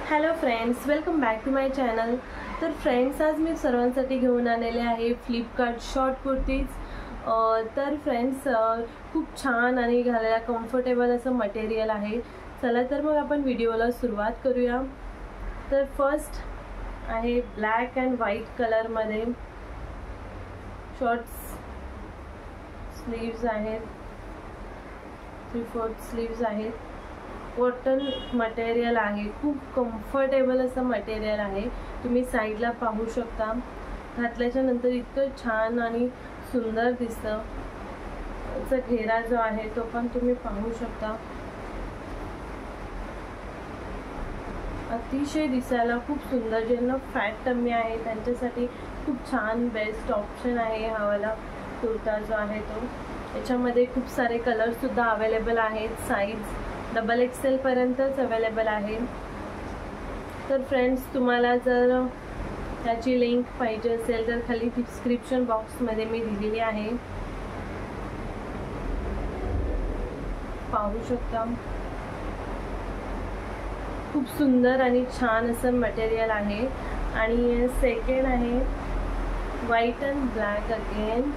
Hello friends, welcome back to my channel. तर friends, आज मी सर्वांसाठी घेऊन आलेले आहे फ्लिपकार्ट शॉर्ट कुर्तीज। तर फ्रेंड्स, खूप छान आणि घालायला कम्फर्टेबल असं मटेरियल आहे। चला तर मग आपण व्हिडिओला सुरुवात करूया। तर फर्स्ट आहे ब्लॅक अँड व्हाईट कलरमध्ये शॉर्ट्स स्लीव्स आहेत, 3/4 स्लीव्स आहेत। कॉटन मटेरियल आहे, खूप कम्फर्टेबल असं मटेरियल आहे। तुम्ही साईडला पाहू शकता, घातल्याच्या नंतर इतकं छान आणि सुंदर दिसतं। याचा घेरा जो आहे तो पण तुम्ही पाहू शकता, अतिशय दिसायला खूप सुंदर। ज्यांना फॅट टमी आहे त्यांच्यासाठी खूप छान बेस्ट ऑप्शन आहे हा वाला कुर्ता जो आहे तो। याच्यामध्ये खूप सारे कलर्स सुद्धा अवेलेबल आहेत, साईज XXL पर्यंतच अवेलेबल आहे। तर फ्रेंड्स, तुम्हाला जर त्याची लिंक पाहिजे असेल तर खाली डिस्क्रिप्शन बॉक्समध्ये मी दिलेली आहे, पाहू शकता। खूप सुंदर आणि छान असं मटेरियल आहे। आणि सेकंड आहे white and black, again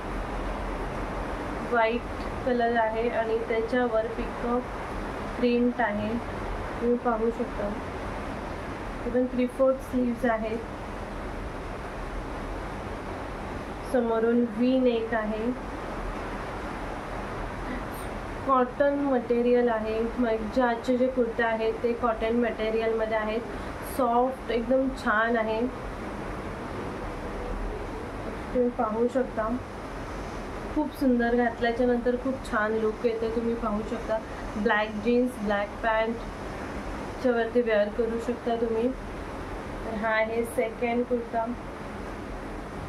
white colour आहे आणि त्याच्यावर पिकॉक प्रिंट आहे, तुम्ही पाहू शकता। इवन 3/4 स्लीव्स आहेत, समोरून व्ही नेक आहे। कॉटन मटेरियल आहे, म्हणजे आजचे जे कुर्ते आहेत ते कॉटन मटेरियलमध्ये आहेत, सॉफ्ट एकदम छान आहे, तुम्ही पाहू शकता। खूप सुंदर, घातल्याच्या नंतर खूप छान लुक येते, तुम्ही पाहू शकता। ब्लॅक जीन्स, ब्लॅक पॅन्टच्या वरती वेअर करू शकता तुम्ही। तर हा आहे सेकंड कुर्ता,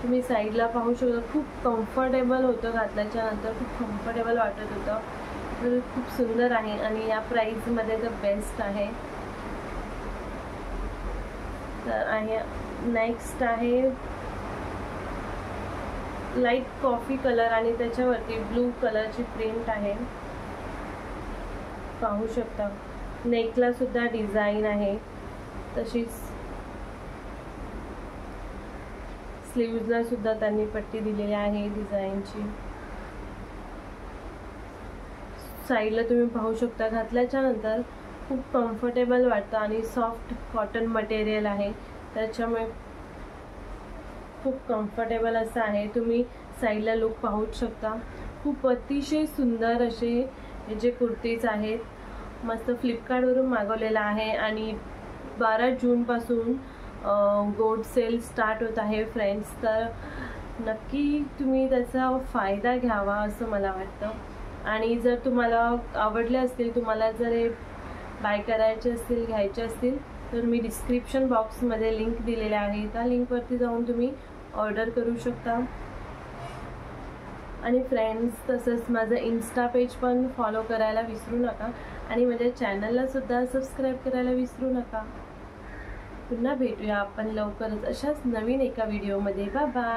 तुम्ही साईडला पाहू शकता। खूप कम्फर्टेबल होतं, घातल्याच्या नंतर खूप कम्फर्टेबल वाटत होतं। तर खूप सुंदर आहे आणि या प्राईजमध्ये तर बेस्ट आहे। तर आहे नेक्स्ट आहे लाईट कॉफी कलर आणि त्याच्यावरती ब्लू कलरची प्रिंट आहे, पाहू शकता। नेकला सुद्धा डिझाईन आहे, तशीच स्लीव्सला सुद्धा त्यांनी पट्टी दिलेली आहे डिझाईनची। साईडला तुम्ही पाहू शकता, घातल्याच्या नंतर खूप कम्फर्टेबल वाटतं आणि सॉफ्ट कॉटन मटेरियल आहे, त्याच्यामुळे खूप कम्फर्टेबल असं आहे। तुम्ही साईडला लुक पाहू शकता। खूप अतिशय सुंदर असे जे कुर्तीज आहेत, मस्त फ्लिपकार्टवरून मागवलेला आहे आणि 12 जूनपासून गोल्ड सेल स्टार्ट होत आहे फ्रेंड्स। तर नक्की तुम्ही त्याचा फायदा घ्यावा असं मला वाटतं। आणि जर तुम्हाला आवडले असतील, तुम्हाला जर हे बाय करायचे असतील, घ्यायचे असतील, तर मी डिस्क्रिप्शन बॉक्समध्ये लिंक दिलेले आहे, त्या लिंकवरती जाऊन तुम्ही ऑर्डर करू शकता। आणि फ्रेंड्स, तसंच माझं इन्स्टा पेज पण फॉलो करायला विसरू नका आणि माझ्या चॅनलला सुद्धा सबस्क्राईब करायला विसरू नका। पुन्हा भेटूया आपण लवकरच अशाच नवीन एका व्हिडिओमध्ये। Bye bye.